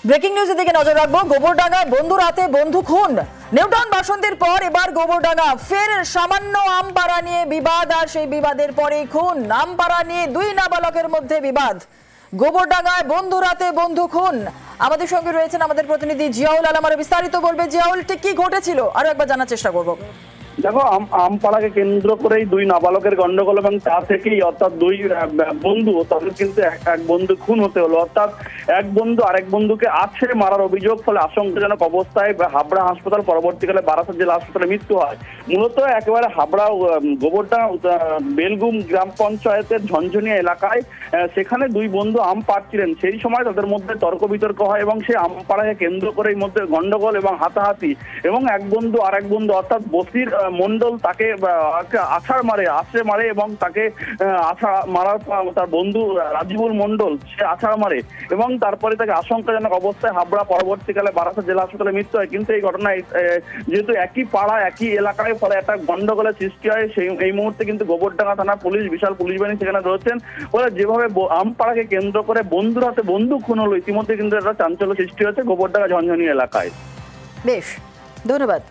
Breaking নিউজের দিকে নজর রাখবো। গোবরডাঙ্গায় বন্ধুর হাতে বন্ধু খুন। নিউটাউন বাসন্তীর পর এবার গোবরডাঙ্গা, ফের সামান্য আমপাড়া নিয়ে বিবাদ, আর সেই বিবাদের পরেই খুন। আমপাড়া নিয়ে দুই নাবালকের মধ্যে বিবাদ। গোবরডাঙ্গায় বন্ধুর হাতে বন্ধু খুন। আমাদের সঙ্গে রয়েছেন আমাদের প্রতিনিধি জিয়াউল আলম, আর বিস্তারিত বলবে। জিয়াউল, ঠিক কি ঘটেছিল আরো একবার জানার চেষ্টা করবো। দেখো, আমপাড়াকে কেন্দ্র করেই দুই নাবালকের গন্ডগোল, এবং তা থেকেই অর্থাৎ দুই বন্ধু, তাদের কিন্তু এক বন্ধু খুন হতে হলো। অর্থাৎ এক বন্ধু আরেক বন্ধুকে আছড়ে মারার অভিযোগ, ফলে আশঙ্কাজনক অবস্থায় হাবড়া হাসপাতাল, পরবর্তীকালে বারাসাত জেলা হাসপাতালে মৃত্যু হয়। মূলত একেবারে হাবড়া গোবরডাঙ্গা বেলগুম গ্রাম পঞ্চায়েতের ঝনঝনিয়া এলাকায় সেখানে দুই বন্ধু আম পাড়ছিলেন। সেই সময় তাদের মধ্যে তর্ক বিতর্ক হয়, এবং সেই আমপাড়াকে কেন্দ্র করে মধ্যে গন্ডগোল এবং হাতাহাতি, এবং এক বন্ধু আরেক বন্ধু অর্থাৎ বসির মন্ডল তাকে আছড়ে মারে এবং তাকে মারার তার বন্ধু রাজিবুল মন্ডল সে আছাড় মারে, এবং তারপরে তাকে আশঙ্কাজনক অবস্থায় হাবড়া, পরবর্তীকালে বারাসাত জেলা হাসপাতালে মৃত্যু হয়। কিন্তু এই ঘটনায় যেহেতু একই পাড়া একই এলাকায়, ফলে একটা গন্ডগোলের সৃষ্টি হয়। এই মুহূর্তে কিন্তু গোবরডাঙ্গা থানা পুলিশ, বিশাল পুলিশ বাহিনী সেখানে রয়েছেন। ফলে যেভাবে আমপাড়াকে কেন্দ্র করে বন্ধুর হাতে বন্ধু খুন হলো, ইতিমধ্যে কিন্তু একটা চাঞ্চল্য সৃষ্টি হয়েছে গোবরডাঙ্গা ঝনঝনিয়া এলাকায়। বেশ, ধন্যবাদ।